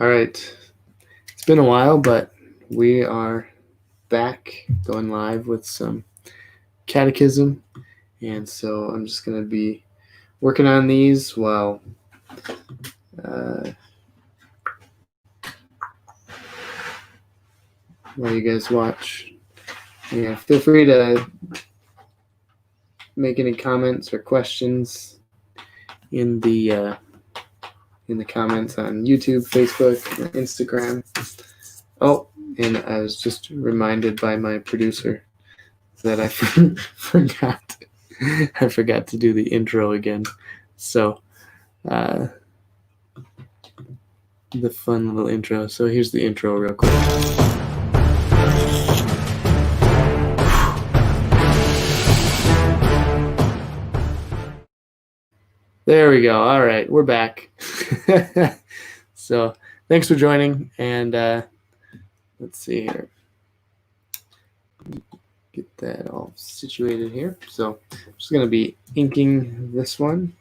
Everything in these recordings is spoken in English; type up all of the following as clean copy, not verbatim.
All right. It's been a while, but we are back going live with some catechism. And so I'm just going to be working on these while you guys watch. Yeah, feel free to make any comments or questions in the comments on YouTube, Facebook, Instagram. Oh, and I was just reminded by my producer that I forgot to do the intro again. So the fun little intro. So here's the intro real quick. There we go. All right, we're back. So thanks for joining, and let's see here. Get that all situated here. So I'm just going to be inking this one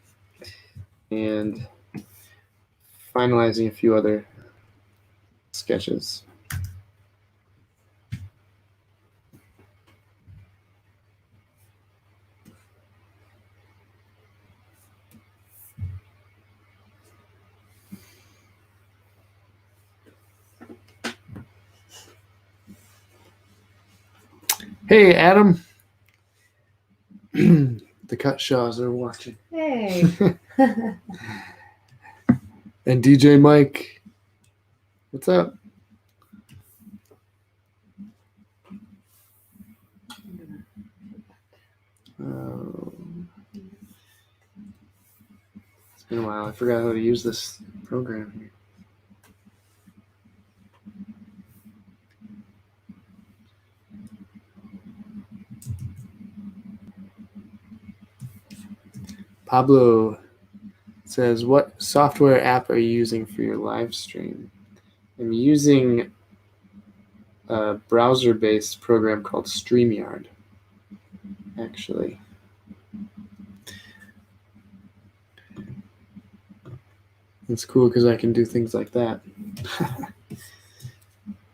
and finalizing a few other sketches. Hey, Adam. The Cut Shaws are watching. Hey. And DJ Mike. What's up? It's been a while. I forgot how to use this program here. Pablo says, what software app are you using for your live stream? I'm using a browser-based program called StreamYard, actually. It's cool because I can do things like that.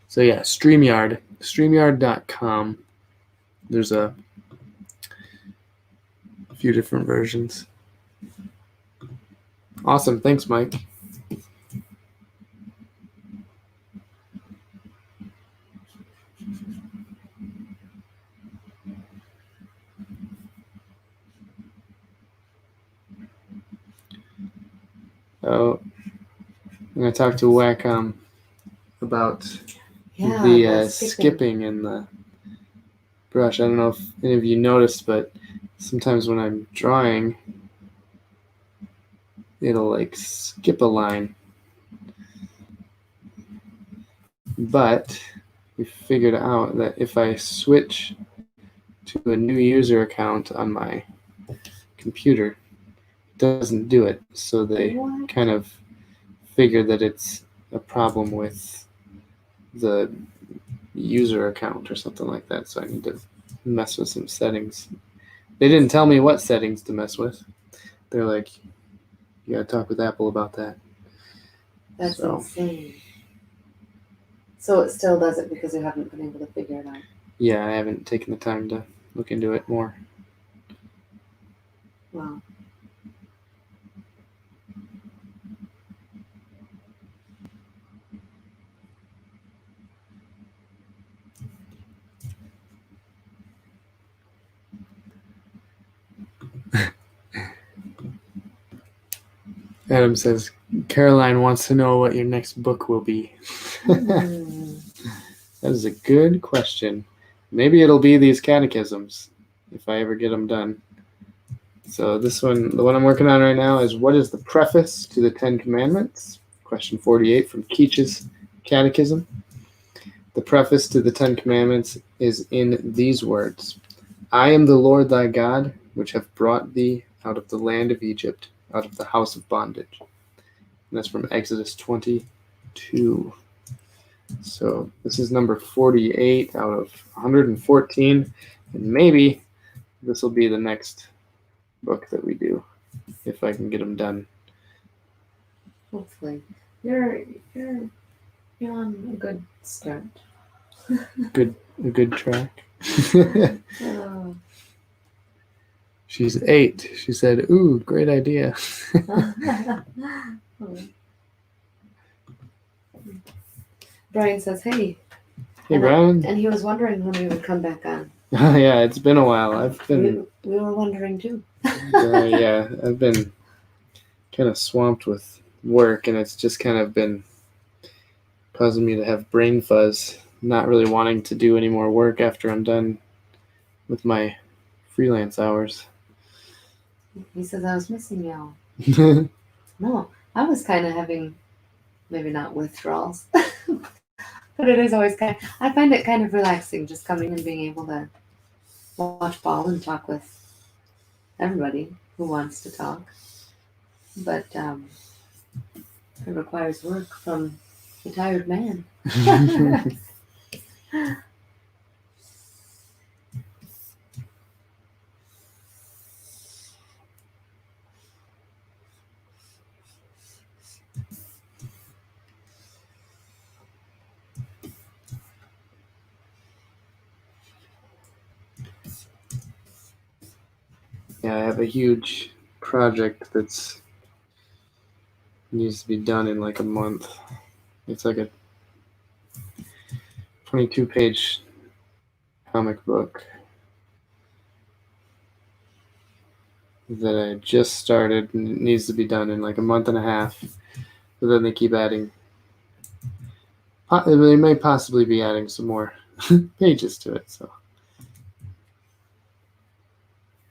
So yeah, StreamYard, StreamYard.com. There's a few different versions. Awesome. Thanks, Mike. Oh, I'm going to talk to Wacom about the skipping in the brush. I don't know if any of you noticed, but sometimes when I'm drawing, it'll like skip a line. But we figured out that if I switch to a new user account on my computer, it doesn't do it. So they kind of figured that it's a problem with the user account or something like that. So I need to mess with some settings. They didn't tell me what settings to mess with. They're like, you gotta talk with Apple about that. That's insane. So it still does it because you haven't been able to figure it out? Yeah, I haven't taken the time to look into it more. Wow. Adam says, Caroline wants to know what your next book will be. That is a good question. Maybe it'll be these catechisms, if I ever get them done. So this one, the one I'm working on right now is, what is the preface to the 10 Commandments? Question 48 from Keach's Catechism. The preface to the 10 Commandments is in these words. I am the Lord thy God, which have brought thee out of the land of Egypt, out of the house of bondage. And that's from Exodus 22. So this is number 48 out of 114. And maybe this will be the next book that we do, if I can get them done. Hopefully. You're on a good start. A good track. Oh. She's 8. She said, "Ooh, great idea." Brian says, "Hey." Hey, Brian. And he was wondering when we would come back on. Yeah, it's been a while. We were wondering too. Yeah, I've been kind of swamped with work, and it's just kind of been causing me to have brain fuzz, not really wanting to do any more work after I'm done with my freelance hours. He says, I was missing y'all. No, I was kind of having, maybe not withdrawals, but it is always I find it kind of relaxing just coming and being able to watch ball and talk with everybody who wants to talk. But it requires work from a tired man. Yeah, I have a huge project that's needs to be done in like a month. It's like a 22-page comic book that I just started, and it needs to be done in like a month and a half. But then they keep adding. They may possibly be adding some more pages to it. So,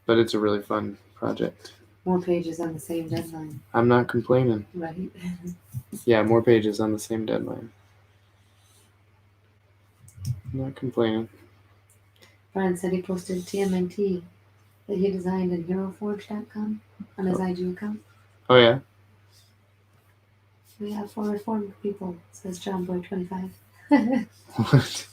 but it's a really fun project. More pages on the same deadline. I'm not complaining. Right. Yeah, more pages on the same deadline. I'm not complaining. Brian said he posted TMNT that he designed in HeroForge.com on his IG account. Oh, yeah? We have 4 reformed people, says John Boy 25. What?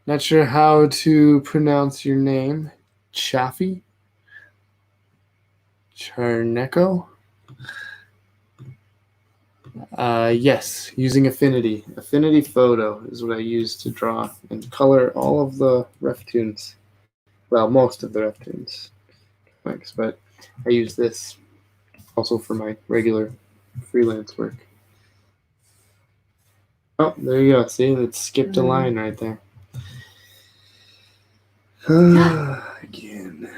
Not sure how to pronounce your name. Chaffee? Charneco? Yes, using Affinity. Affinity Photo is what I use to draw and color all of the RefToons. Well, most of the RefToons comics, but I use this also for my regular freelance work. Oh, there you go. See, it skipped a line right there. Again.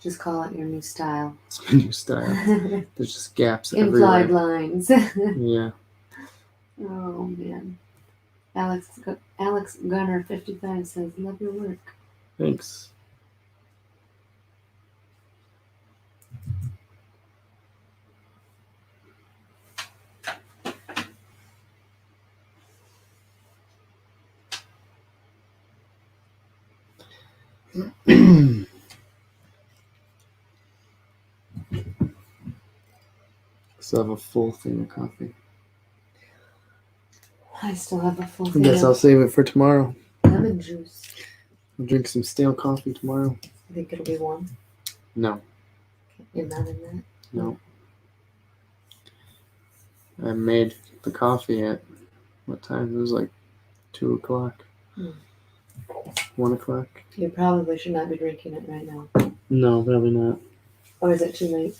Just call it your new style. It's my new style. There's just gaps Implied everywhere. lines. Yeah. Oh, man. Alex Gunner 55 says, love your work. Thanks. Still have a full thing of coffee. I still have a full I thing guess I'll of save it for tomorrow. lemon juice. I'll drink some stale coffee tomorrow. I think it'll be warm. No. You're not in that? No. I made the coffee at what time? It was like 2 o'clock. 1 o'clock. You probably should not be drinking it right now. No, probably not. Or is it too late?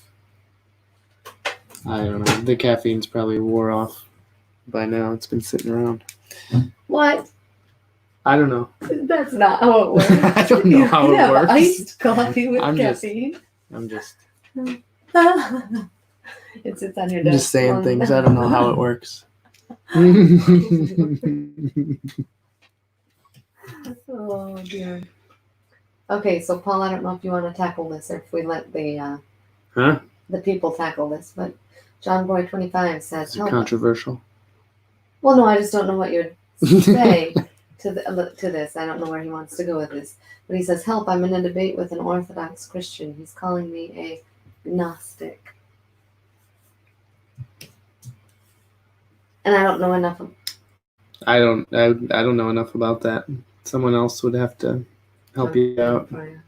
I don't know. The caffeine's probably wore off by now. It's been sitting around. What? I don't know. That's not how it works. I don't know how it works. Iced coffee with I'm caffeine. I'm just It sits on your I'm desk. just saying things. I don't know how it works. Oh dear. Okay, so Paul, I don't know if you want to tackle this or if we let the people tackle this, but John Boy 25 says, Is it controversial? Well, no, I just don't know what you'd say to this. I don't know where he wants to go with this. But he says, help, I'm in a debate with an Orthodox Christian. He's calling me a Gnostic. And I don't know enough I don't know enough about that. Someone else would have to help you out. For you.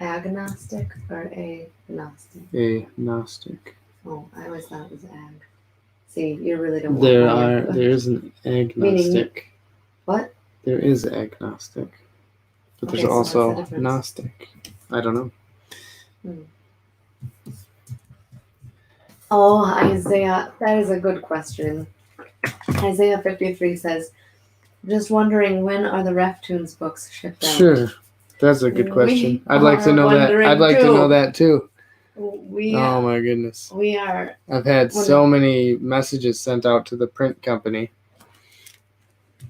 Agnostic or agnostic? Agnostic. Oh, I always thought it was ag. See, you really don't want There my input. is an agnostic. What? There is agnostic. But there's Okay, so what's the also difference? Gnostic. I don't know. Oh, Isaiah, that is a good question. Isaiah 53 says, just wondering, when are the RefToons books shipped out? Sure. That's a good question. We I'd like to are know that. I'd like to wondering know that too. We Oh my goodness. we are. I've had so many messages sent out to the print company.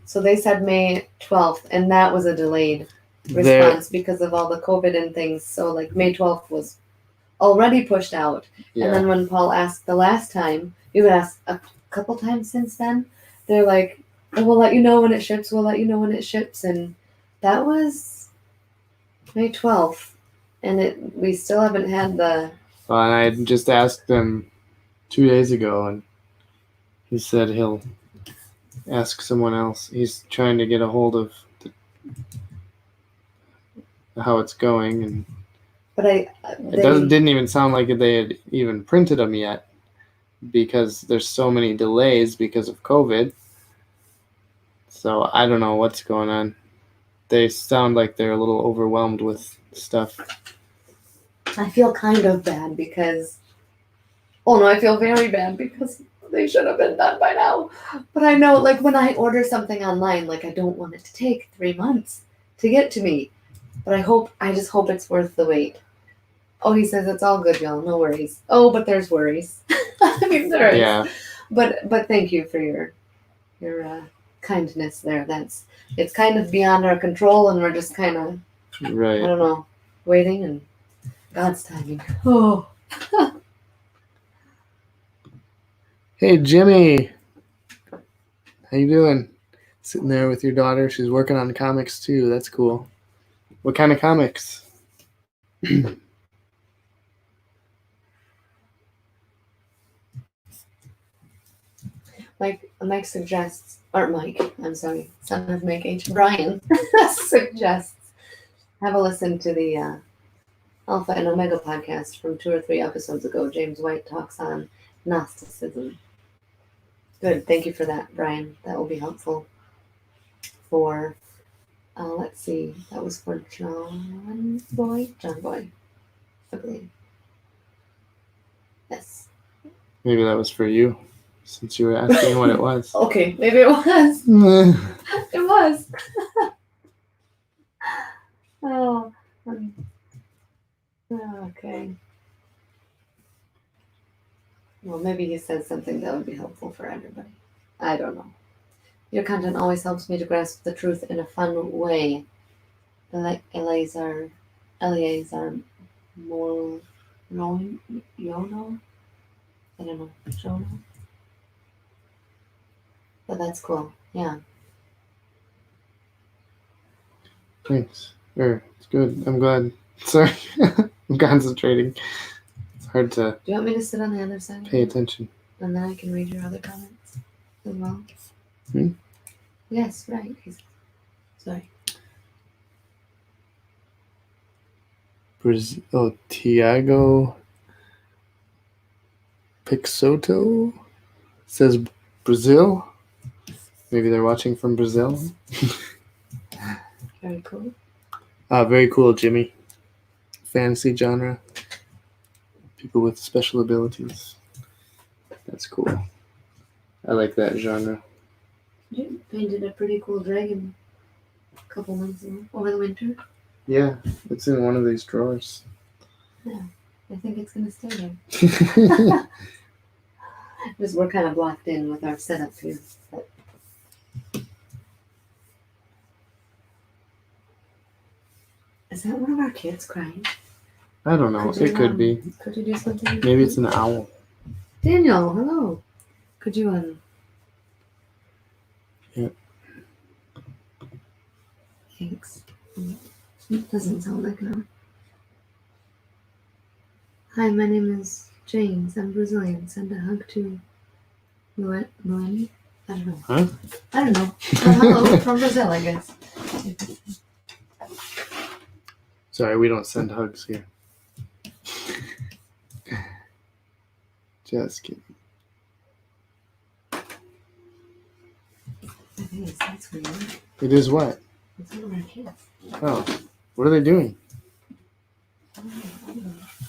So they said May 12th, and that was a delayed response because of all the COVID and things. So like May 12th was already pushed out. Yeah. And then when Paul asked the last time, you asked a couple times since then, they're like, oh, we'll let you know when it ships. We'll let you know when it ships. And that was May 12th. And we still haven't had the... Well, and I just asked him 2 days ago, and he said he'll ask someone else. He's trying to get a hold of how it's going, and But didn't even sound like they had even printed them yet, because there's so many delays because of COVID. So I don't know what's going on. They sound like they're a little overwhelmed with stuff. I feel kind of bad because... Oh no, I feel very bad because they should have been done by now. But I know, like, when I order something online, like, I don't want it to take 3 months to get to me. But I just hope it's worth the wait. Oh, he says it's all good, y'all. No worries. Oh, but there's worries. I mean, there is. Yeah. But thank you for your kindness there. It's kind of beyond our control, and we're just kind of, Right. I don't know, waiting and God's timing. Oh. Hey, Jimmy. How you doing? Sitting there with your daughter. She's working on comics too. That's cool. What kind of comics? Mike suggests, or Mike, I'm sorry, son of Mike H. Brian suggests have a listen to the Alpha and Omega podcast from 2 or 3 episodes ago. James White talks on Gnosticism. Good, thank you for that, Brian. That will be helpful for, let's see, that was for John Boy, I believe. Yes. Maybe that was for you, since you were asking what it was. Okay, maybe it was. It was. Oh, okay. Well, maybe he says something that would be helpful for everybody. I don't know. Your content always helps me to grasp the truth in a fun way. Eleazar more Yono? I don't know. Shono? But that's cool. Yeah. Thanks. It's good. I'm glad. Sorry. I'm concentrating. It's hard to Do you want me to sit on the other side? pay attention. And then I can read your other comments as well? Hmm? Yes, right. Sorry. Tiago Pixoto says Brazil. Maybe they're watching from Brazil. Very cool. Very cool, Jimmy. Fantasy genre. People with special abilities. That's cool. I like that genre. You painted a pretty cool dragon a couple months ago, over the winter. Yeah, it's in one of these drawers. Yeah, I think it's going to stay there. Just we're kind of blocked in with our setup here. But... Is that one of our kids crying? I don't know. It could be. Could you do something? Maybe it's an owl. Daniel, hello. Could you Yeah. Thanks. It doesn't sound like an owl. Hi, my name is James, I'm Brazilian. Send a hug to Luani. I don't know. Huh? I don't know. Hello from Brazil, I guess. Sorry, we don't send hugs here. Just kidding. It is. That's weird. It is what? It's one of our kids. Oh, what are they doing?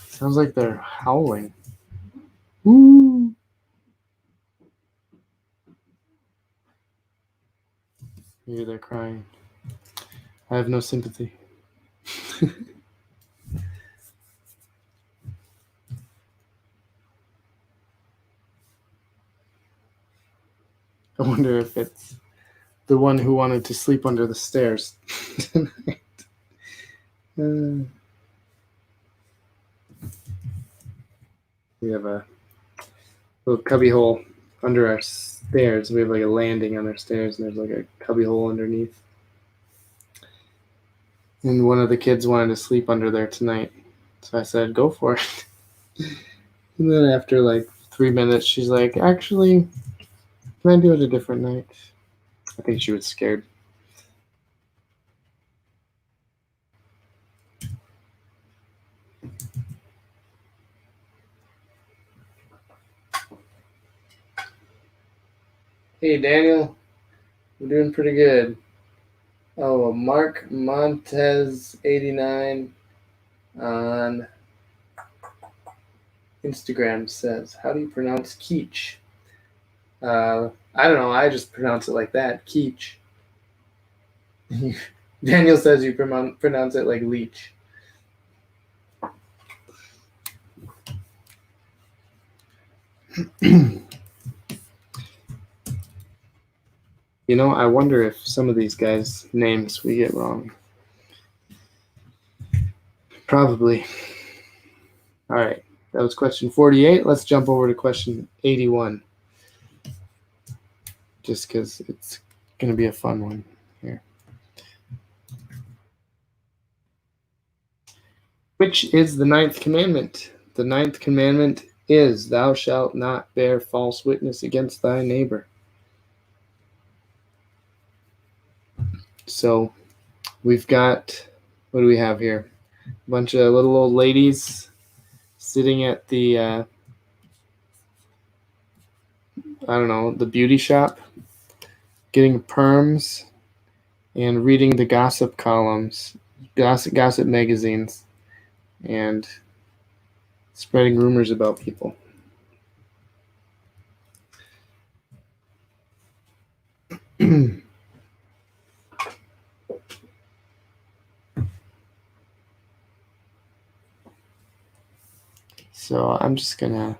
Sounds like they're howling. Woo! Maybe they're crying. I have no sympathy. I wonder if it's the one who wanted to sleep under the stairs tonight. We have a little cubby hole under our stairs. We have like a landing on our stairs, and there's like a cubby hole underneath. And one of the kids wanted to sleep under there tonight, so I said, "Go for it." And then after like 3 minutes, she's like, "Actually, can I do it a different night?" I think she was scared. Hey, Daniel. We're doing pretty good. Oh, Mark Montez 89 on Instagram says, "How do you pronounce Keech?" I don't know. I just pronounce it like that, Keech. Daniel says you pronounce it like leech. You know, I wonder if some of these guys' names we get wrong. Probably. All right. That was question 48. Let's jump over to question 81. Just because it's going to be a fun one here. Which is the 9th commandment? The 9th commandment is, "Thou shalt not bear false witness against thy neighbor." So we've got, what do we have here? A bunch of little old ladies sitting at the, I don't know, the beauty shop, getting perms and reading the gossip columns, gossip magazines, and spreading rumors about people. So I'm just going to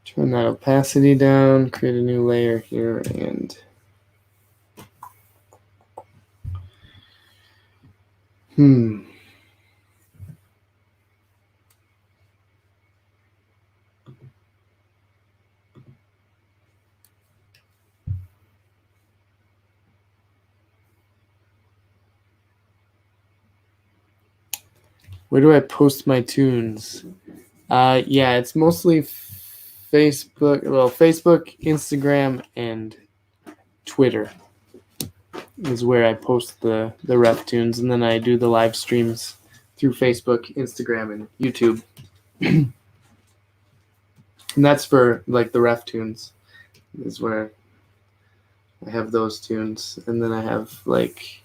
turn that opacity down, create a new layer here, and where do I post my tunes? Yeah, it's mostly Facebook, Instagram, and Twitter is where I post the RefToons, and then I do the live streams through Facebook, Instagram, and YouTube. And that's for like the RefToons is where I have those tunes, and then I have like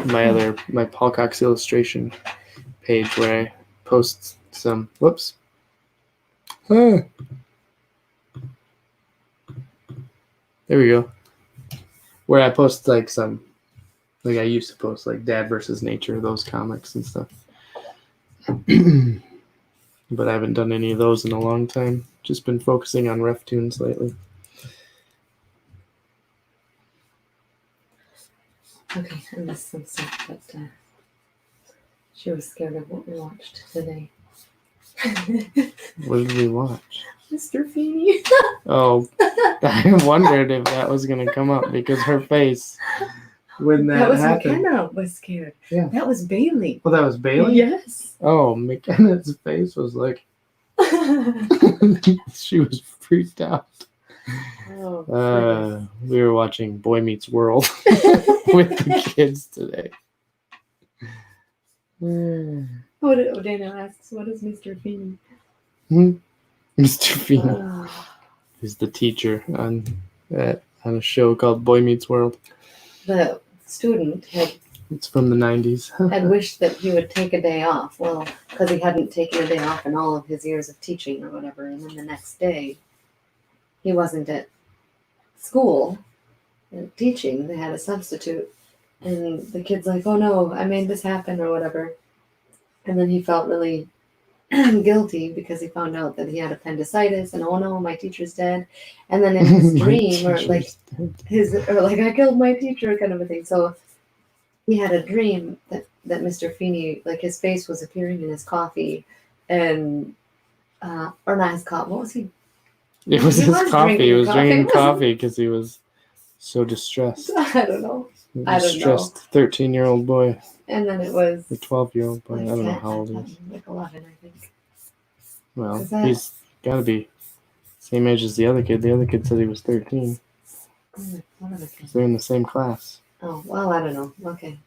my Paul Cox illustration page where I post some there we go, where I post like some, like I used to post like Dad versus Nature, those comics and stuff. But I haven't done any of those in a long time. Just been focusing on RefToons lately. Okay, I missed some stuff, but she was scared of what we watched today. What did we watch? Mr. Feeney. Oh, I wondered if that was going to come up because her face. when that, That was happened. McKenna was scared. Yeah. That was Bailey. Well, that was Bailey? Yes. Oh, McKenna's face was like, she was freaked out. We were watching Boy Meets World with the kids today. Daniel asks, what is Mr. Feeney? Mr. Feeney is the teacher on a show called Boy Meets World. The student it's from the 90s. had wished that he would take a day off. Well, because he hadn't taken a day off in all of his years of teaching or whatever. And then the next day, he wasn't at school teaching. They had a substitute. And the kid's like, oh no, I made this happen or whatever. And then he felt really guilty because he found out that he had appendicitis and oh no, my teacher's dead. And then in his dream, or like I killed my teacher kind of a thing. So he had a dream that Mr. Feeney, like his face was appearing in his coffee, and or not his coffee. What was he? It was his coffee. He was drinking coffee because he was so distressed. I don't know. A distressed 13-year-old boy. And then it was a 12-year-old boy. I don't know how old he is. Like 11, I think. Well, he's got to be same age as the other kid. The other kid said he was 13. They're in the same class. Oh, well, I don't know. Okay.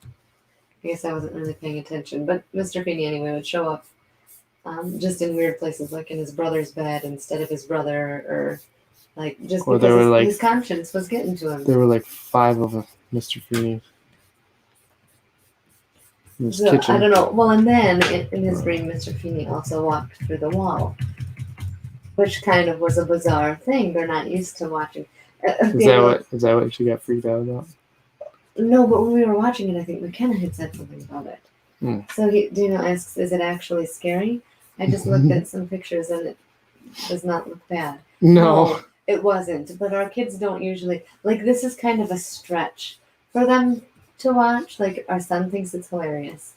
I guess I wasn't really paying attention. But Mr. Feeney, anyway, would show up just in weird places, like in his brother's bed instead of his brother, or like just because his conscience was getting to him. There were like 5 of Mr. Feeney. So, I don't know. Well, and then in his dream, Mr. Feeney also walked through the wall, which kind of was a bizarre thing. They're not used to watching. Is that what you got freaked out about? No, but when we were watching it, I think McKenna had said something about it. So Daniel asks, is it actually scary? I just looked at some pictures and it does not look bad. No, it wasn't. But our kids don't usually, like, this is kind of a stretch for them to watch. Like, our son thinks it's hilarious,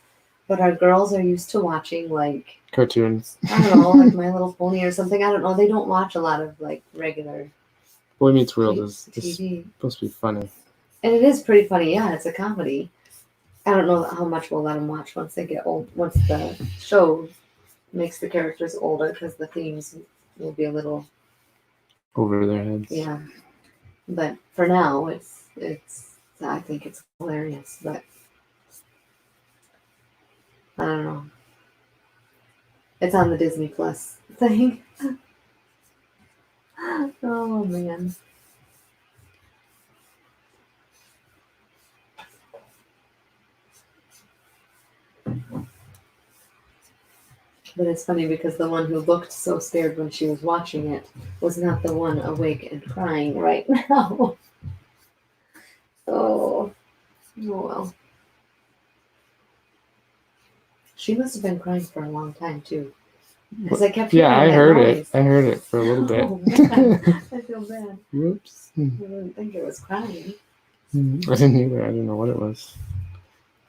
but our girls are used to watching, like, cartoons. I don't know, like My Little Pony or something. I don't know. They don't watch a lot of, like, regular Boy Meets World is TV. Supposed to be funny. And it is pretty funny. Yeah, it's a comedy. I don't know how much we'll let them watch once they get old. Once the show makes the characters older, because the themes will be a little over their heads. Yeah, but for now, it's. I think it's hilarious, but I don't know. It's on the Disney Plus thing. Oh man. But it's funny because the one who looked so scared when she was watching it was not the one awake and crying right now. Oh well. She must have been crying for a long time too. Because I kept hearing I heard noise. it. I heard it for a little bit. Oh, man. I feel bad. Whoops. I didn't think it was crying. I didn't either. I didn't know what it was.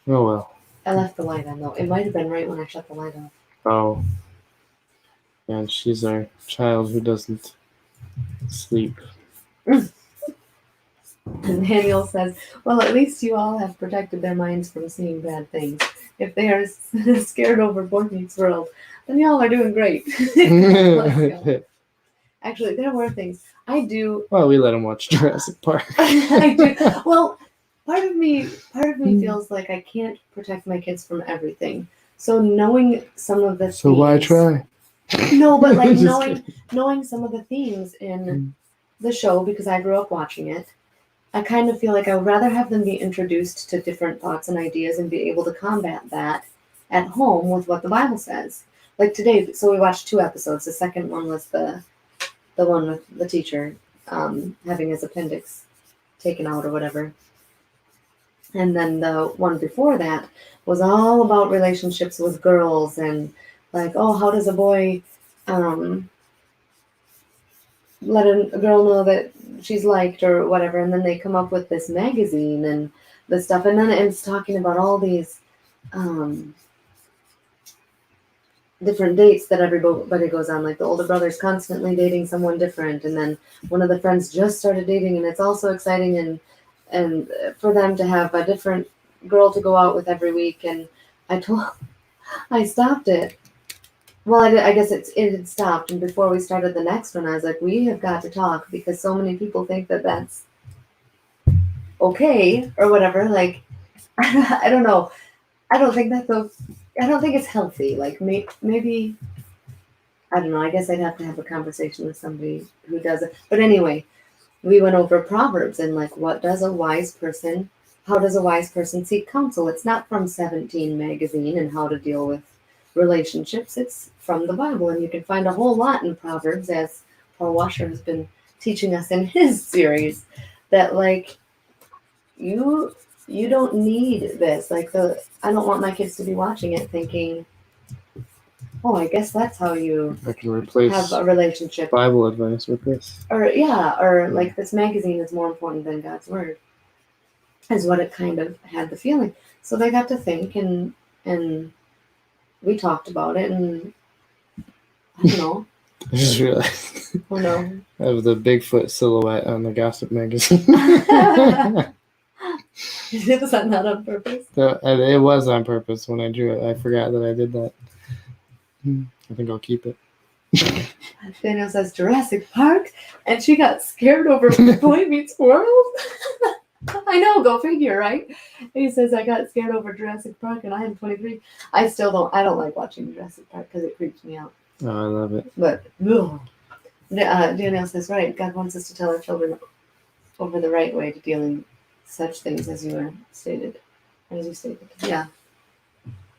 Oh well. I left the light on though. It might have been right when I shut the light off. Oh. And she's our child who doesn't sleep. And Daniel says, well, at least you all have protected their minds from seeing bad things. If they are scared over Boy Meets World, then y'all are doing great. Actually, there were things. I do. Well, we let him watch Jurassic Park. I do. Well, part of me feels like I can't protect my kids from everything. So knowing some of the themes, so why try? No, but like knowing some of the themes in the show, because I grew up watching it, I kind of feel like I would rather have them be introduced to different thoughts and ideas and be able to combat that at home with what the Bible says. Like today, so we watched 2 episodes. The second one was the one with the teacher having his appendix taken out or whatever. And then the one before that was all about relationships with girls and like, oh, how does a boy let a girl know that she's liked or whatever. And then they come up with this magazine and the stuff. And then it's talking about all these different dates that everybody goes on. Like the older brother's constantly dating someone different. And then one of the friends just started dating and it's also exciting. And and for them to have a different girl to go out with every week. And I stopped it. Well, I guess it had stopped, and before we started the next one, I was like, we have got to talk because so many people think that that's okay or whatever. Like, I don't know. I don't think I don't think it's healthy. Like, maybe I don't know. I guess I'd have to have a conversation with somebody who does it. But anyway, we went over Proverbs and like, how does a wise person seek counsel? It's not from 17 magazine and how to deal with relationships. It's from the Bible, and you can find a whole lot in Proverbs, as Paul Washer has been teaching us in his series, that like you don't need this. Like I don't want my kids to be watching it thinking, oh, I guess that's how you I can replace have a relationship. Bible advice with this. Or like this magazine is more important than God's word, is what it kind of had the feeling. So they got to think, and we talked about it, and I don't know. I just realized Oh no. of the Bigfoot silhouette on the Gossip magazine. Was that not on purpose? It was on purpose when I drew it. I forgot that I did that. I think I'll keep it. Daniel says Jurassic Park, and she got scared over Boy Meets World. I know, go figure, right? He says I got scared over Jurassic Park, and I am 23. I don't like watching Jurassic Park because it creeps me out. Oh, I love it. But Daniel says, right, God wants us to tell our children over the right way to dealing such things as you stated. Yeah.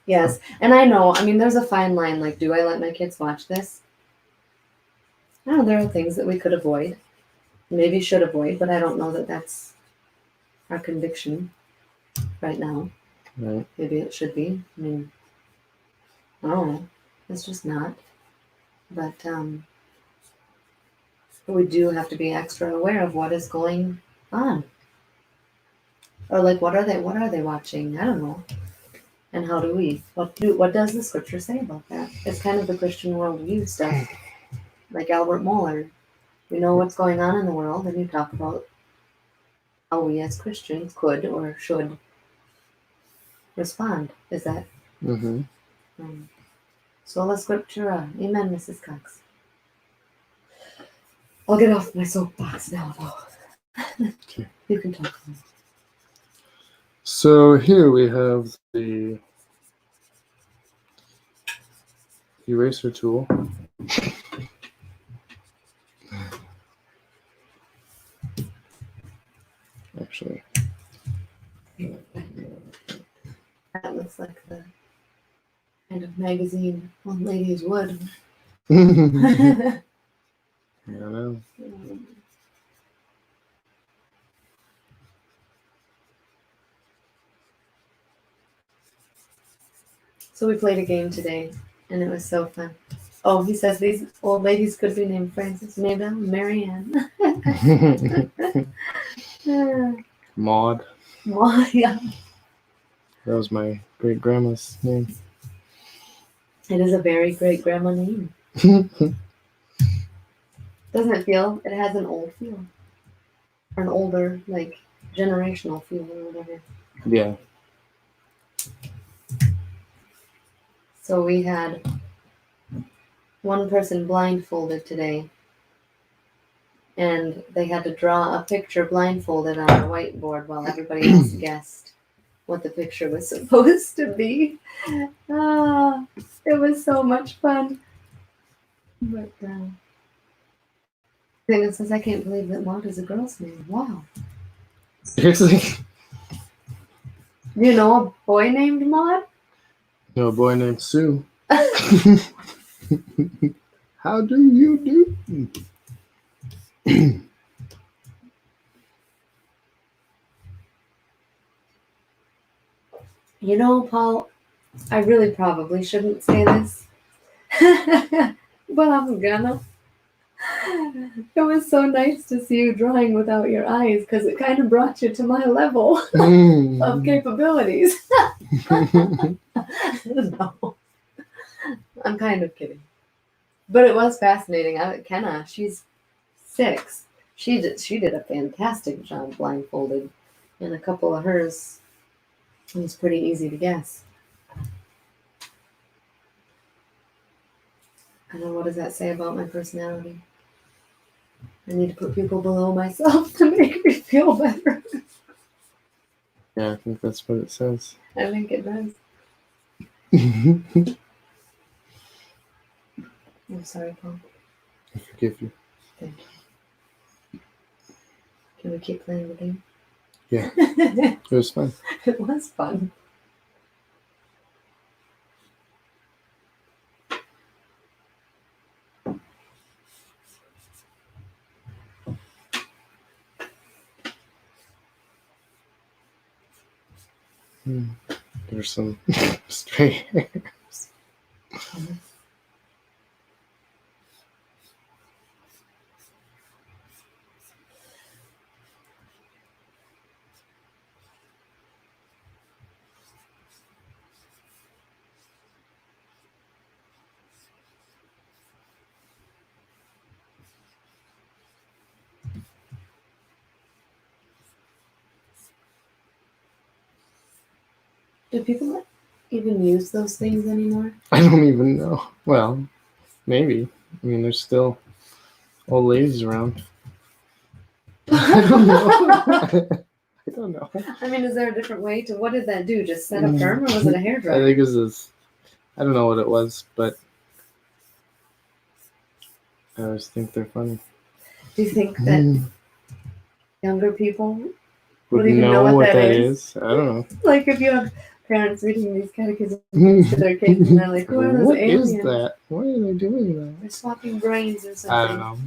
Yes. And I know, I mean, there's a fine line. Like, do I let my kids watch this? No, there are things that we could avoid. Maybe should avoid, but I don't know that that's our conviction right now. Right. Maybe it should be. I mean, I don't know. It's just not. But we do have to be extra aware of what is going on. Or like, what are they watching? I don't know. And how do we? What does the scripture say about that? It's kind of the Christian worldview stuff. Like Albert Mohler. We know what's going on in the world, and you talk about how we as Christians could or should respond. Is that? Mm-hmm. Sola Scriptura. Amen, Mrs. Cox. I'll get off my soapbox now, though. Okay. You can talk. So here we have the eraser tool. Actually, That looks like the kind of magazine one ladies would. I don't know. So we played a game today, and it was so fun. Oh, he says these old ladies could be named Frances, Mabel, Marianne. Maud. Yeah. That was my great grandma's name. It is a very great grandma name. Doesn't it feel? It has an old feel. Or an older, like, generational feel or whatever. Yeah. So we had one person blindfolded today, and they had to draw a picture blindfolded on a whiteboard while everybody else guessed what the picture was supposed to be. It was so much fun. But Dana says, I can't believe that Maud is a girl's name. Wow. Seriously? Do you know a boy named Maud? No, a boy named Sue. How do you do? You know, Paul, I really probably shouldn't say this, but I'm gonna. It was so nice to see you drawing without your eyes, because it kind of brought you to my level of capabilities. No, I'm kind of kidding. But it was fascinating. Kenna, she's 6. She did a fantastic job blindfolded. And a couple of hers, it was pretty easy to guess. I don't know, what does that say about my personality? I need to put people below myself to make me feel better. Yeah, I think that's what it says. I think it does. I'm sorry, Paul. I forgive you. Thank you. Can we keep playing the game? Yeah, it was fun. It was fun. There's some stray hairs. Do people even use those things anymore? I don't even know. Well, maybe. I mean, there's still old ladies around. I don't know. I don't know. I mean, is there a different way to, what did that do? Just set a perm, or was it a I hairdryer? think it was this. I don't know what it was, but I always think they're funny. Do you think that younger people Would even know what that is? I don't know. Like if you have parents reading these catechisms to their kids and they're like, who are those What aliens? is that? Why are they doing that? They're swapping brains or something. I don't know.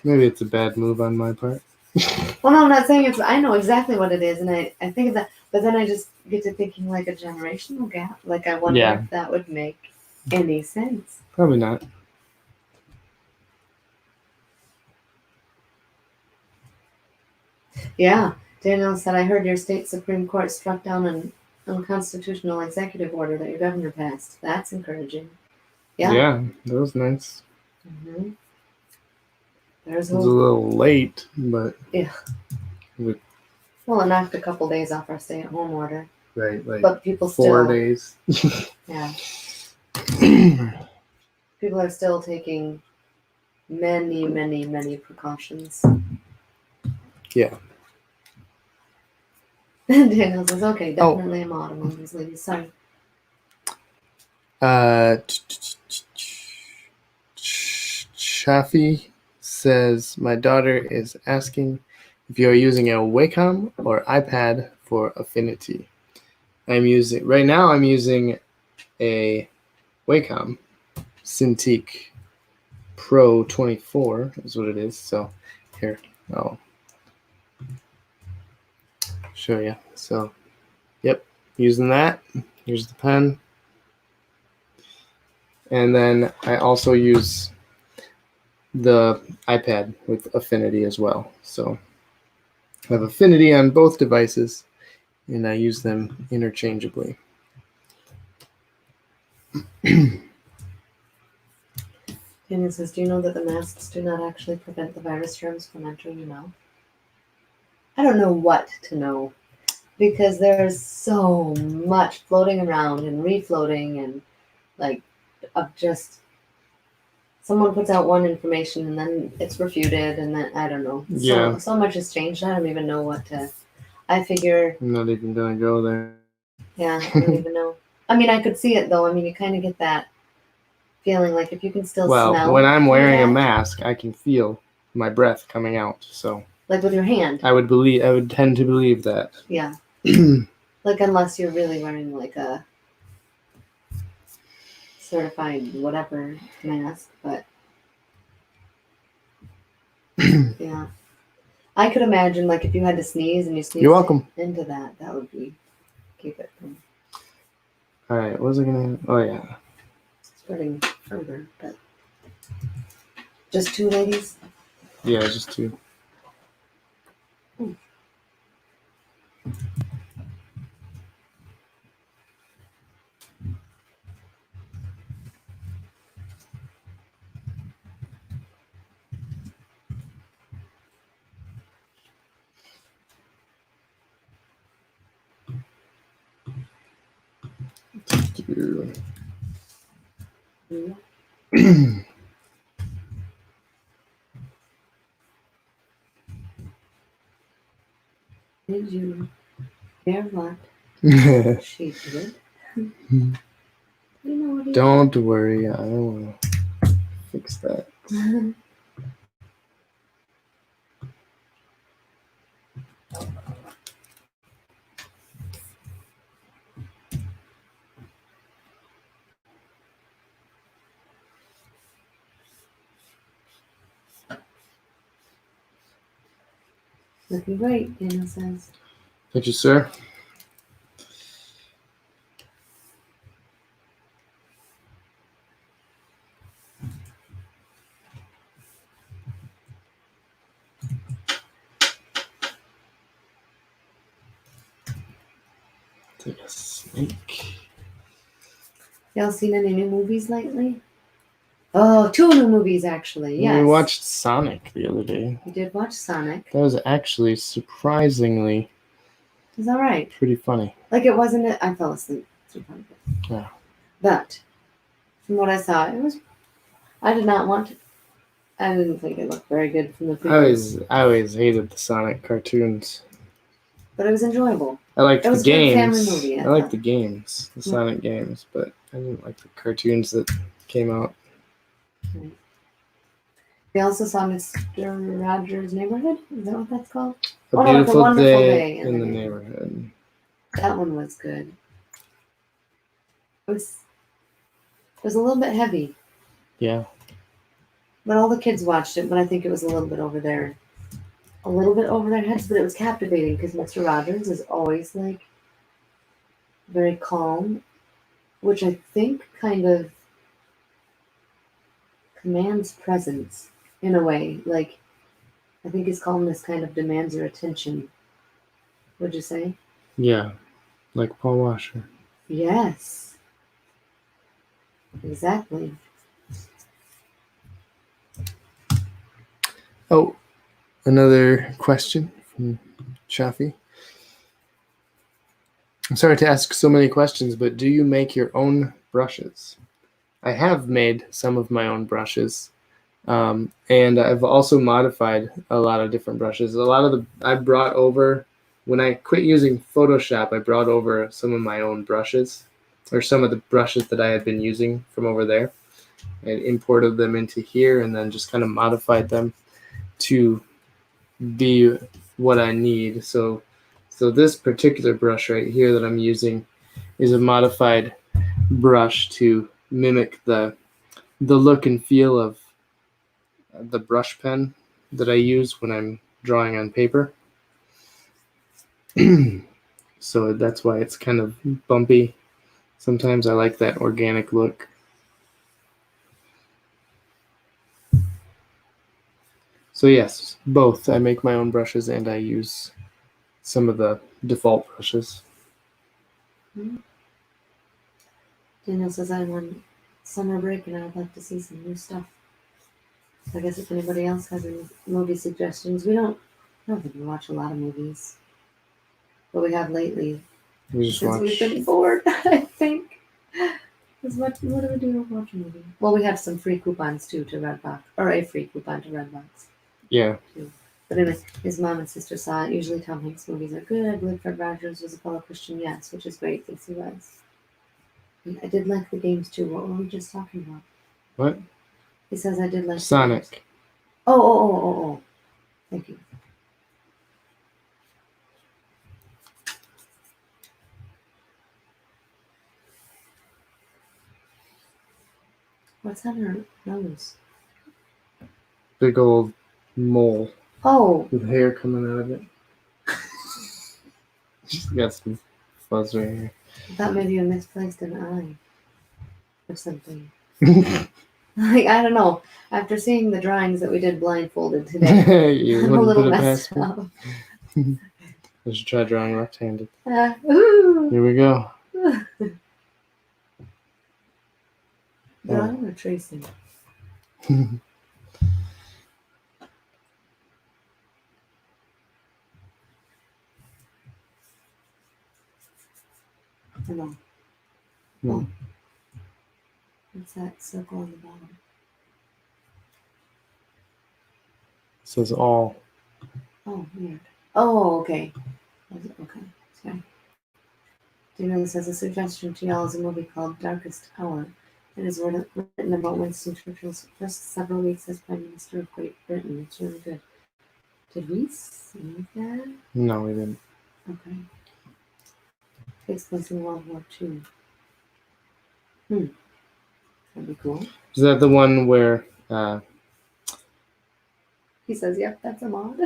Maybe it's a bad move on my part. Well, no, I'm not saying it's, I know exactly what it is, and I think of that, but then I just get to thinking like a generational gap. Like I wonder Yeah. if that would make any sense. Probably not. Yeah. Daniel said, I heard your state Supreme Court struck down an unconstitutional executive order that your governor passed. That's encouraging. Yeah. Yeah, that was nice. Mm-hmm. There's It was a little late, but yeah. Well, it knocked a couple days off our stay-at-home order. right, like But people 4 still, days. yeah, people are still taking many, many, many precautions. Yeah. Daniel says, okay, definitely a mod among these ladies. Sorry. Shafi says, my daughter is asking if you are using a Wacom or iPad for Affinity. Right now I'm using a Wacom Cintiq Pro 24 is what it is. So here, I'll show you. So, yep, using that. Here's the pen. And then I also use the iPad with Affinity as well. So I have Affinity on both devices, and I use them interchangeably. Daniel says, do you know that the masks do not actually prevent the virus germs from entering your mouth? I don't know what to know, because there's so much floating around and refloating, and like of just someone puts out one information and then it's refuted, and then I don't know. Yeah. So much has changed. I don't even know what to. I figure. I'm not even gonna go there. Yeah, I don't even know. I mean, I could see it though. I mean, you kind of get that feeling like if you can still smell. Well, when I'm wearing a that, mask, I can feel my breath coming out. So like with your hand. I would tend to believe that. Yeah. Like unless you're really wearing like a certified whatever mask, but yeah. I could imagine like if you had to sneeze and you sneezed You're welcome. into that would be keep it from All right, what was I gonna? Oh yeah. spreading further. But just 2 ladies. Yeah, just 2. Did you hear what she did? You know what he Don't worry, I will fix that. Looking great, Daniel says. Thank you, sir. Take a snake. Y'all seen any new movies lately? Oh, 2 new movies actually. Yes. We watched Sonic the other day. You did watch Sonic. That was actually surprisingly It's all right. pretty funny. Like it wasn't. I fell asleep through part of it. Yeah. But from what I saw, it was. I did not want to. I didn't think it looked very good from the previous. I always hated the Sonic cartoons. But it was enjoyable. I liked It the was a good family games. movie, I I liked thought. the games, the Sonic games, but I didn't like the cartoons that came out. We also saw Mr. Rogers' Neighborhood. Is that what that's called? A Oh, no, It's a Beautiful Wonderful Day Day in the Neighborhood. That one was good. It was a little bit heavy, Yeah. but all the kids watched it. But I think it was a little bit over their heads. But it was captivating because Mr. Rogers is always like very calm, which I think kind of commands presence in a way. Like I think his calmness kind of demands your attention. Would you say? Yeah. Like Paul Washer. Yes. Exactly. Oh, another question from Chaffee. I'm sorry to ask so many questions, but do you make your own brushes? I have made some of my own brushes, and I've also modified a lot of different brushes. I brought over, when I quit using Photoshop, I brought over some of my own brushes, or some of the brushes that I had been using from over there. I imported them into here and then just kind of modified them to be what I need. So this particular brush right here that I'm using is a modified brush to mimic the look and feel of the brush pen that I use when I'm drawing on paper. So that's why it's kind of bumpy. Sometimes I like that organic look. So yes, both. I make my own brushes and I use some of the default brushes. Daniel says I'm on summer break and I'd like to see some new stuff. So I guess if anybody else has any movie suggestions, I don't think we watch a lot of movies, but we have lately We just since watch. we've been bored. I think. What do we do to watch a movie? Well, we have some free coupons too to Redbox, or a free coupon to Redbox. Yeah. Too. But anyway, his mom and sister saw it. Usually Tom Hanks movies are good. I believe Fred Rogers was a fellow Christian, yes, which is great. Thinks he was. And I did like the games too. What were we just talking about? What? He says I did like the games. Sonic. Oh. Thank you. What's on her nose? Big old mole Oh, with hair coming out of it. She's got some fuzz right here. I thought maybe you misplaced an eye or something. Like, I don't know. After seeing the drawings that we did blindfolded today, You I'm a wouldn't little put it messed past me. up. I should try drawing left-handed. Ooh. Here we go. Drawing or tracing? I know. Oh. What's that circle on the bottom? It says all. Oh, weird. Oh, okay. Okay, sorry. Do you know this has a suggestion to y'all is a movie called Darkest Hour? It is written about Winston Churchill's first several weeks as Prime Minister of Great Britain. It's really good. Did we see that? No, we didn't. Okay. Takes place in World War II. That'd be cool. Is that the one where He says, yep, that's a mod.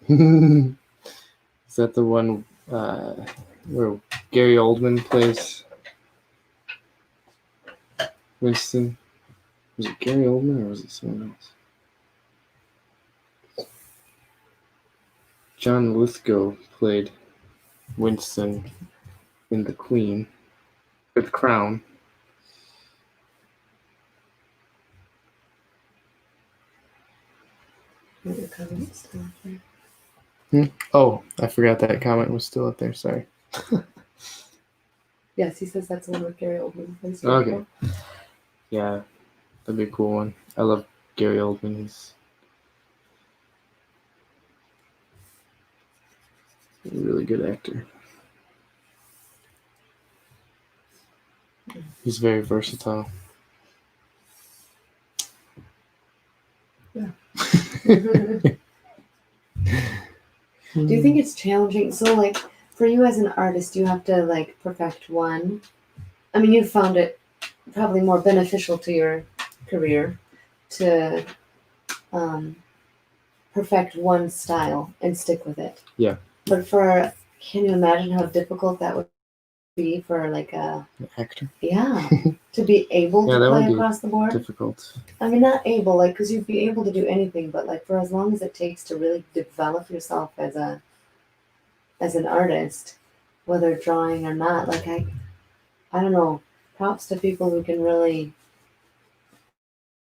is that the one where Gary Oldman plays Winston? Was it Gary Oldman or was it someone else? John Lithgow played Winston in The Queen with Crown. Your comment's still up there. Oh, I forgot that comment was still up there. Sorry. Yes, he says that's the one with Gary Oldman. Okay. Yeah, that'd be a cool one. I love Gary Oldman. He's a really good actor. He's very versatile. Yeah. Do you think it's challenging? So, like, for you as an artist, you have to, like, perfect one. I mean, you've found it probably more beneficial to your career to perfect one style and stick with it. Yeah. But can you imagine how difficult that would be for, like, an actor? Yeah. To be able to play across the board? Difficult. I mean, not able, like, because you'd be able to do anything, but, like, for as long as it takes to really develop yourself as an artist, whether drawing or not, like, I don't know, props to people who can really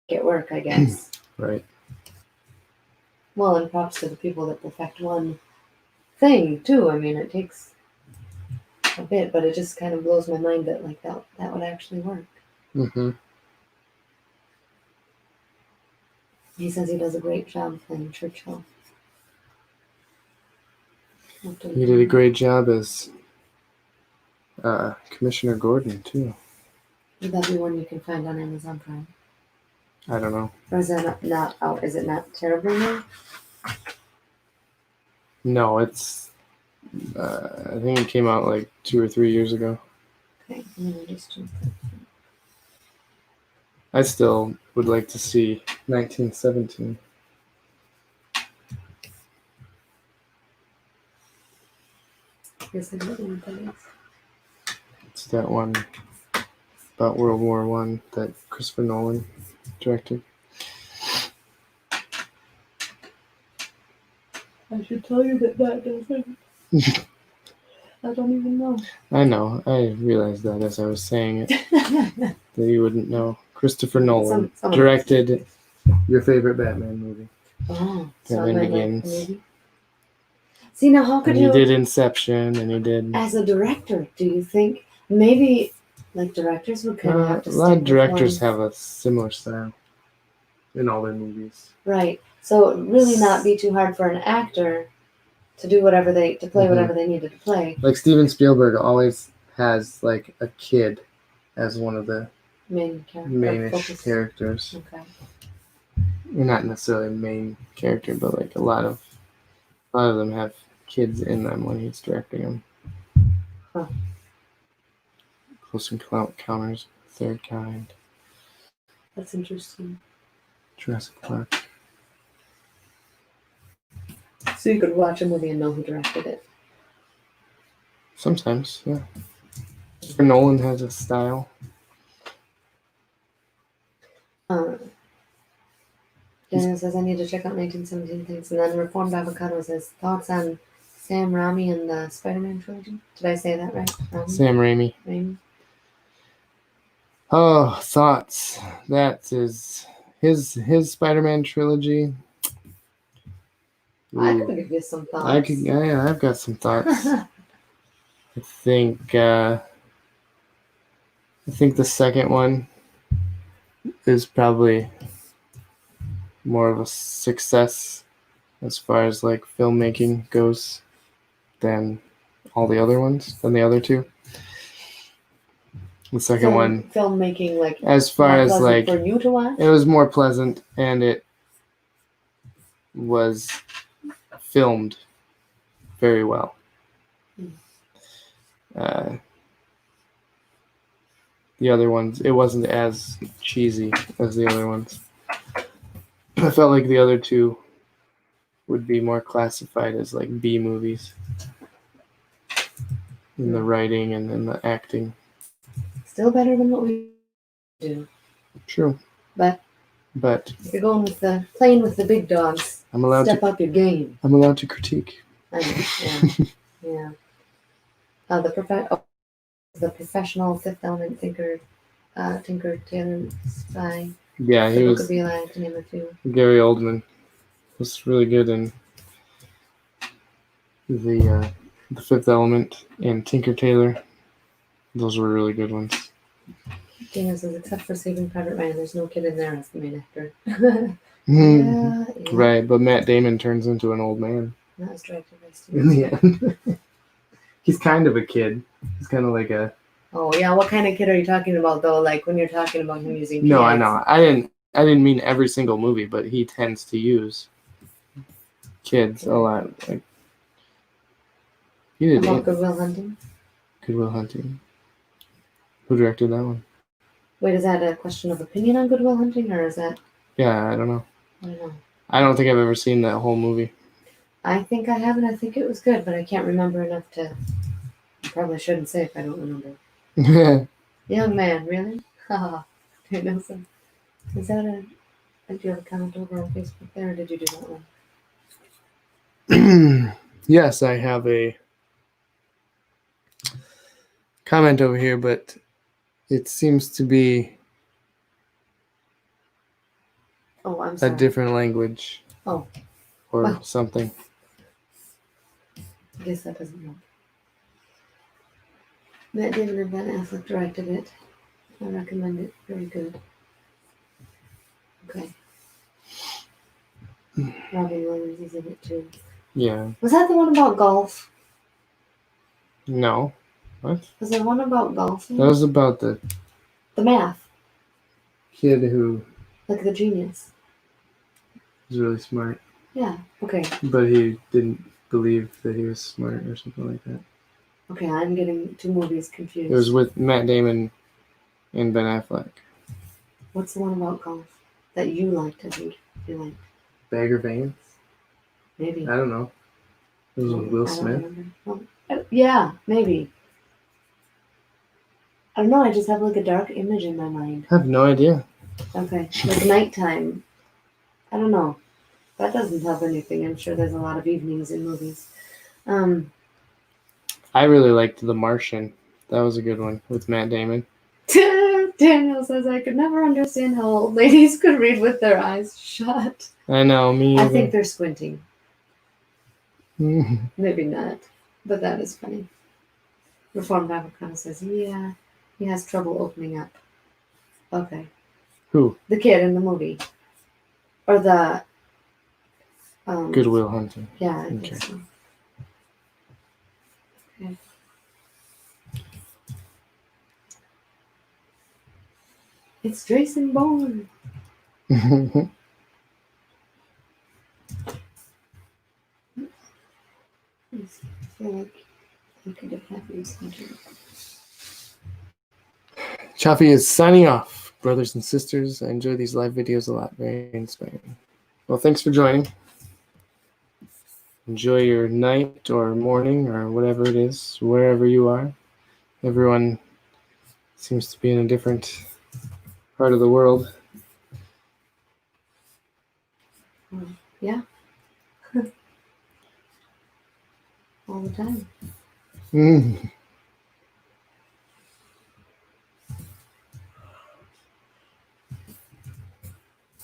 get work, I guess. Right. Well, and props to the people that perfect one thing, too. I mean, it takes a bit, but it just kind of blows my mind that, like, that would actually work. Mm-hmm. He says he does a great job playing Churchill. He did a great job as Commissioner Gordon, too. Would that be one you can find on Amazon Prime? I don't know. Or is that not out? Is it not terribly new? No, it's... I think it came out like 2 or 3 years ago. Okay, I'm gonna just jump that. I still would like to see 1917. Yes, I don't know what that is. It's that one about World War I that Christopher Nolan directed. I should tell you that doesn't. I don't even know. I know. I realized that as I was saying it, that you wouldn't know. Christopher Nolan directed your favorite Batman movie. Oh, Batman Begins. Like, see, now how could and you... He did Inception, and he did... As a director, do you think maybe, like, directors would kind of have to... A lot of directors have a similar style in all their movies. Right. So it would really not be too hard for an actor to do whatever to play whatever they needed to play. Like Steven Spielberg always has like a kid as one of the mainish characters. Okay. Not necessarily a main character, but like a lot of them have kids in them when he's directing them. Huh. Close Encounters of the Third Kind. That's interesting. Jurassic Park. So you could watch a movie and know who directed it. Sometimes, yeah. Nolan has a style. Daniel says, I need to check out 1917 things. And then Reformed Avocado says, thoughts on Sam Raimi and the Spider-Man trilogy? Did I say that right? Sam Raimi. Oh, thoughts. That is his Spider-Man trilogy. I could give you some thoughts. I've got some thoughts. I think I think the second one is probably more of a success as far as like filmmaking goes than all the other ones, than the other two. The second one, filmmaking, like as far more as pleasant like for you to watch. it was more pleasant and it was filmed very well. The other ones, it wasn't as cheesy as the other ones. I felt like the other two would be more classified as like B movies in the writing and in the acting. Still better than what we do. True. But if you're going with playing with the big dogs, I'm allowed step up your game. I'm allowed to critique. I know, yeah. The professional Fifth Element thinker, Tinker Tailor Spy. Yeah, The he Book was. of Eli, to name a few. Gary Oldman was really good in the Fifth Element and Tinker Tailor. Those were really good ones. Dana says, except for Saving Private Ryan, there's no kid in there as the main actor. Yeah. Yeah. Right, but Matt Damon turns into an old man That was directed by in the Steven. end. He's kind of a kid. He's kind of like a. Oh yeah, what kind of kid are you talking about though? Like when you're talking about him using kids? No, I know. I didn't mean every single movie, but he tends to use kids a lot. Like he did About Good Will Hunting. Good Will Hunting. Who directed that one? Wait, is that a question of opinion on Good Will Hunting, or is that? Yeah, I don't know. I don't know. I don't think I've ever seen that whole movie. I think I have, and I think it was good, but I can't remember enough to. I probably shouldn't say if I don't remember. Young man, really? Haha. I know some. Is that a? Did you have a comment over on Facebook there, or did you do that one? Yes, I have a comment over here, but it seems to be Oh, I'm a sorry. different language. Oh. Or Wow. something. I guess that doesn't help. Matt Damon and Ben Affleck directed it. I recommend it. Very good. Okay. Robin Williams is in it too. Yeah. Was that the one about golf? No. What? Was there one about golf? That was about the math. kid who Like the genius. was really smart. Yeah. Okay. But he didn't believe that he was smart or something like that. Okay, I'm getting two movies confused. It was with Matt Damon and Ben Affleck. What's the one about golf that you liked? I think you liked. Bagger Vance? Maybe. I don't know. It was with Will Smith. Yeah, maybe. I don't know. I just have like a dark image in my mind. I have no idea. Okay, like nighttime. I don't know. That doesn't help anything. I'm sure there's a lot of evenings in movies. I really liked The Martian. That was a good one with Matt Damon. Daniel says, I could never understand how old ladies could read with their eyes shut. I know, me either. I think they're squinting. Maybe not, but that is funny. Reformed Avocado says, yeah, he has trouble opening up. Okay. Who? The kid in the movie. Or the... Good Will Hunting. Yeah, I think so. Okay. It's Jason Bourne. I feel like I could have happened something. Chaffee is signing off. Brothers and sisters, I enjoy these live videos a lot. Very inspiring. Well, thanks for joining. Enjoy your night or morning or whatever it is, wherever you are. Everyone seems to be in a different part of the world. Yeah. All the time.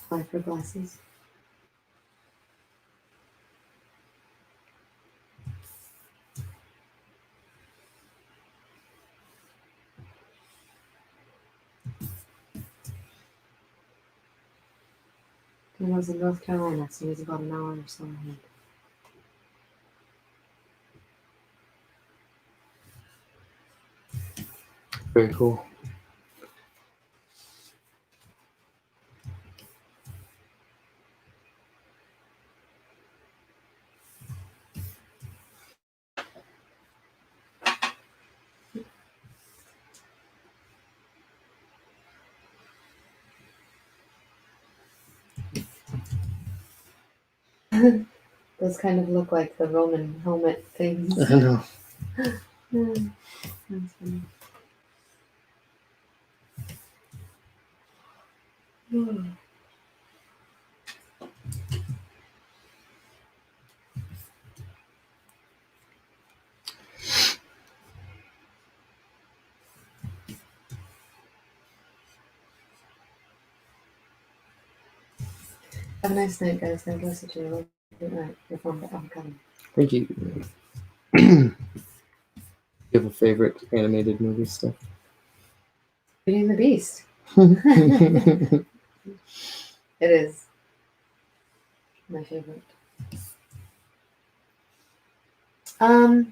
Apply for glasses. And I was in North Carolina, so it was about an hour or so ahead. Very cool. Those kind of look like the Roman helmet things. I know. That's funny. Have a nice night, guys. God bless you too. Good night. Your phone, I'm coming. Thank you. You have a favorite animated movie stuff? Beauty and the Beast. It is my favorite. I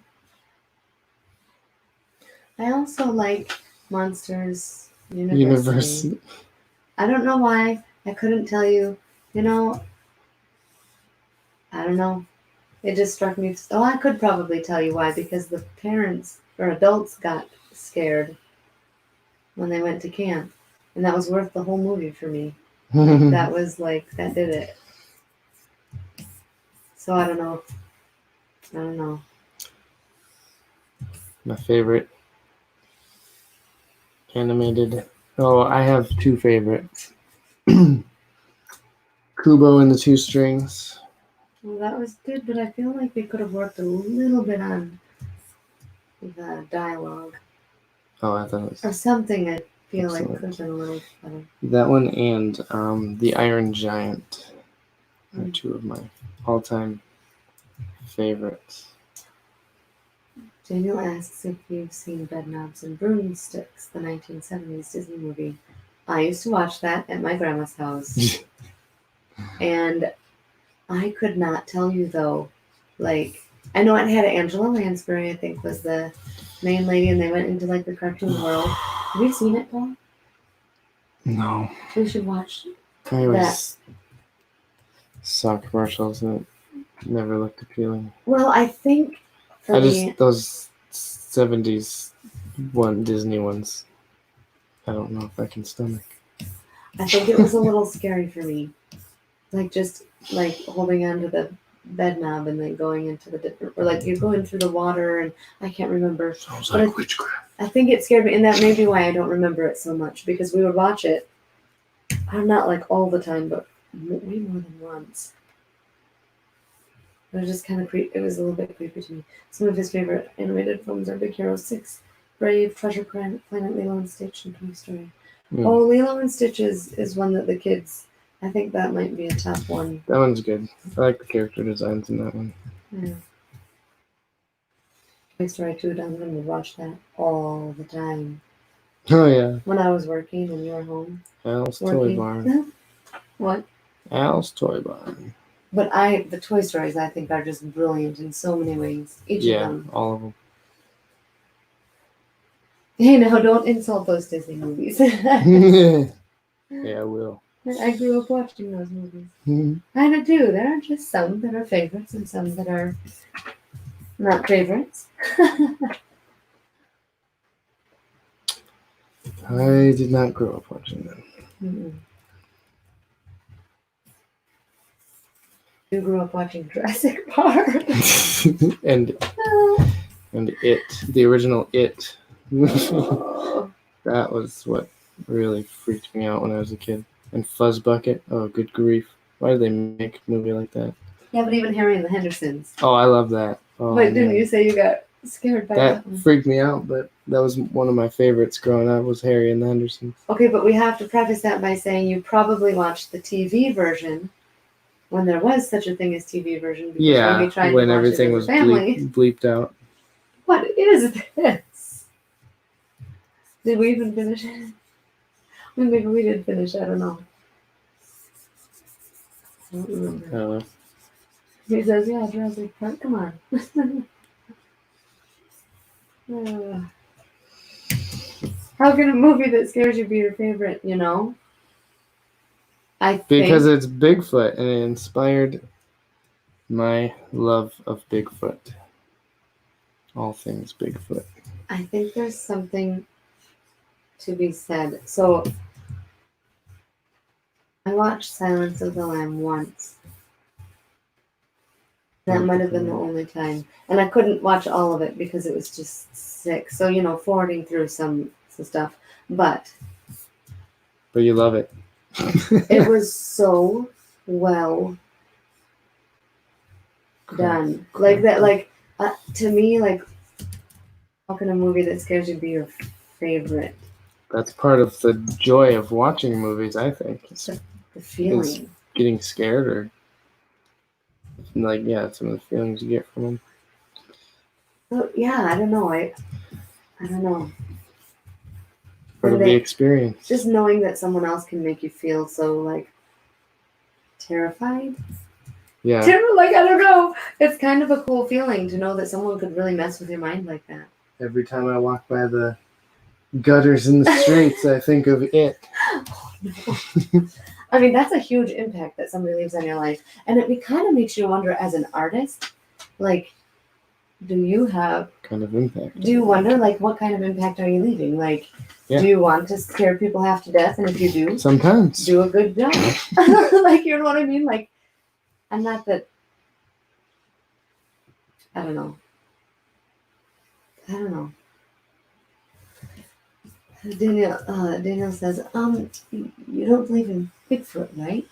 also like Monsters University. I don't know why. I couldn't tell you. I don't know. It just struck me. Oh, I could probably tell you why. Because the parents or adults got scared when they went to camp. And that was worth the whole movie for me. That was like, that did it. So I don't know. My favorite animated. Oh, I have two favorites. Kubo and the Two Strings. Well, that was good, but I feel like they could have worked a little bit on the dialogue. Oh, I thought it was Or something I feel excellent. like could have been a little better. That one and The Iron Giant are two of my all-time favorites. Daniel asks if you've seen Bedknobs and Broomsticks, the 1970s Disney movie. I used to watch that at my grandma's house. And I could not tell you, though. Like, I know it had Angela Lansbury, I think, was the main lady, and they went into, like, the cartoon world. Have you seen it, Paul? No. We should watch I always saw commercials and it never looked appealing. Well, I think for those 70s Disney ones, I don't know if I can stomach. I think it was a little scary for me. Like, just, like, holding onto the bed knob and then going into the different, or like you're going through the water, and I can't remember. Sounds like witchcraft. I think it scared me, and that may be why I don't remember it so much, because we would watch it. I'm not like all the time, but way more than once. It was just kind of creepy. It was a little bit creepy to me. Some of his favorite animated films are Big Hero 6, Brave, Treasure Planet, Lilo and Stitch, and Toy Story. Oh, Lilo and Stitch is one that the kids, I think that might be a top one. That one's good. I like the character designs in that one. Yeah. Toy Story 2, Donovan would watch that all the time. Oh, yeah. When I was working and you were home. Al's Toy Barn. What? Al's Toy Barn. But the Toy Stories, I think, are just brilliant in so many ways. Each of them. Yeah, all of them. Hey, now, don't insult those Disney movies. Yeah, I will. I grew up watching those movies. I do. There are just some that are favorites and some that are not favorites. I did not grow up watching them. You grew up watching Jurassic Park. and It, the original It. That was what really freaked me out when I was a kid. And Fuzz Bucket. Oh, good grief. Why did they make a movie like that? Yeah, but even Harry and the Hendersons. Oh, I love that. Oh, Wait, didn't you say you got scared by that one? That freaked me out, but that was one of my favorites growing up, was Harry and the Hendersons. Okay, but we have to preface that by saying you probably watched the TV version when there was such a thing as TV version. Yeah, when, we tried when to watch everything it was bleeped out. What is this? Did we even finish it? Maybe we did finish, I don't know. don't remember. I don't know. He says, yeah, Jurassic Park, come on. How can a movie that scares you be your favorite, you know? I think Because it's Bigfoot and it inspired my love of Bigfoot. All things Bigfoot. I think there's something to be said. So I watched Silence of the Lamb once. That might have been the only time. And I couldn't watch all of it because it was just sick. So, you know, forwarding through some stuff. But you love it. it was so well done. Like that, like, to me, like, how can a movie that scares you be your favorite? That's part of the joy of watching movies, I think. The feeling. Getting scared or some of the feelings you get from them. So, yeah, I don't know. I don't know. Part of the experience. Just knowing that someone else can make you feel so, like, terrified. Yeah. Like, I don't know. It's kind of a cool feeling to know that someone could really mess with your mind like that. Every time I walk by the gutters in the streets, I think of it. Oh, no. I mean, that's a huge impact that somebody leaves on your life. And it kind of makes you wonder, as an artist, like, do you wonder, like, what kind of impact are you leaving? Like, do you want to scare people half to death? And if you do, sometimes do a good job. Like, you know what I mean? Like, I'm not that, I don't know. Daniel says, you don't believe in Bigfoot, right?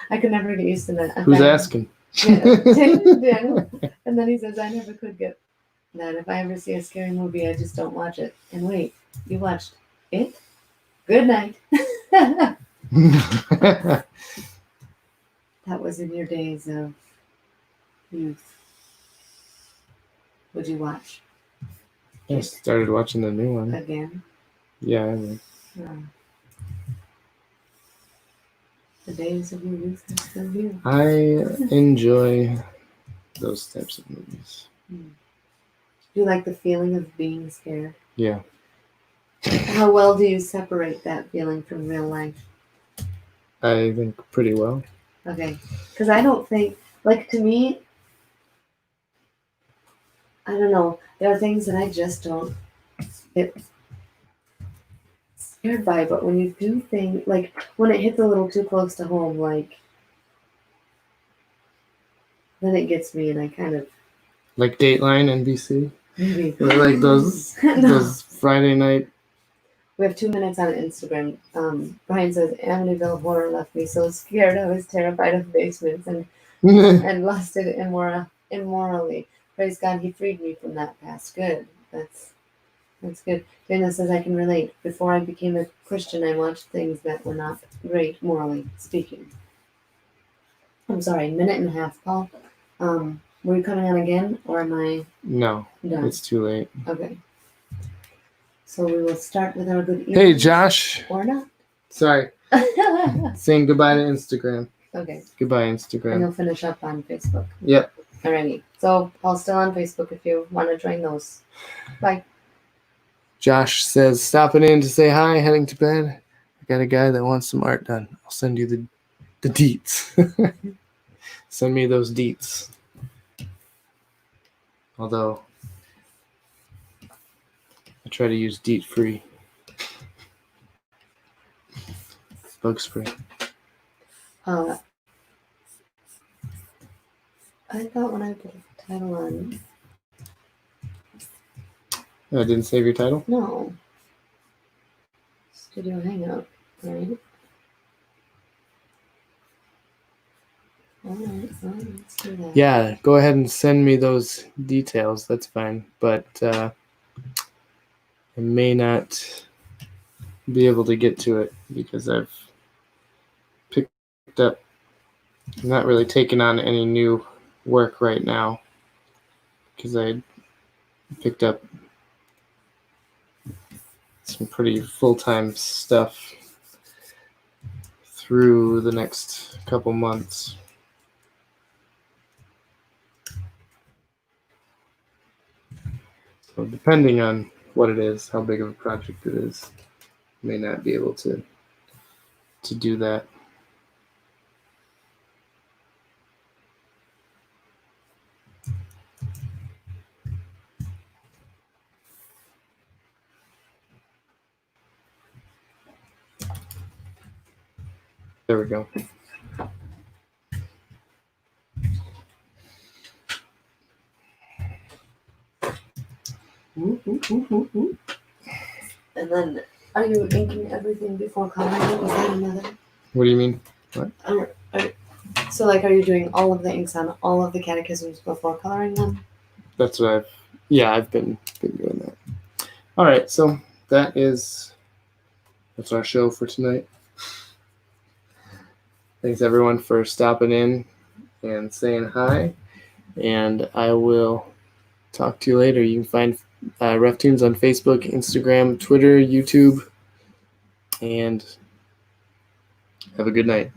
I could never get used to that. Who's asking? Daniel. And then he says, I never could get that. If I ever see a scary movie, I just don't watch it. And wait, you watched it? Good night. That was in your days of youth. Would you watch? I started watching the new one. Again? Yeah, I mean. The days of your youth are still here. I enjoy those types of movies. Do you like the feeling of being scared? Yeah. How well do you separate that feeling from real life? I think pretty well. Okay. Because I don't think, like, to me, I don't know. There are things that I just don't get scared by, but when you do things, like, when it hits a little too close to home, like, then it gets me and I kind of... Like Dateline, NBC? Maybe. Like those Friday night... We have 2 minutes on Instagram. Brian says, Amityville Horror left me so scared. I was terrified of basements and lusted immorally. Praise God, he freed me from that past. Good. That's good. Dana says, I can relate. Before I became a Christian, I watched things that were not great, morally speaking. I'm sorry, minute and a half, Paul. Were you coming on again, or am I No, done? It's too late. Okay. So we will start with our good evening. Hey, Josh. Or not. Sorry. Saying goodbye to Instagram. Okay. Goodbye, And Instagram. you'll finish up on Facebook. Yep. Alrighty. So Paul's still on Facebook if you want to join those. Bye. Josh says, stopping in to say hi, heading to bed. I got a guy that wants some art done. I'll send you the deets. Send me those deets. Although, I try to use deet free. Bug spray. I thought when I put a title on... Oh, I didn't save your title? No. Studio Hangout, right? Alright, let's do that. Yeah, go ahead and send me those details. That's fine. But I may not be able to get to it because I've picked up, I'm not really taking on any new work right now because I picked up some pretty full-time stuff through the next couple months. So depending on what it is, how big of a project it is, may not be able to do that. There we go. And then, are you inking everything before coloring? Is that another? What do you mean? So, like, are you doing all of the inks on all of the catechisms before coloring them? That's what I've been doing that. All right, so that's our show for tonight. Thanks everyone for stopping in and saying hi, and I will talk to you later. You can find RefToons on Facebook, Instagram, Twitter, YouTube, and have a good night.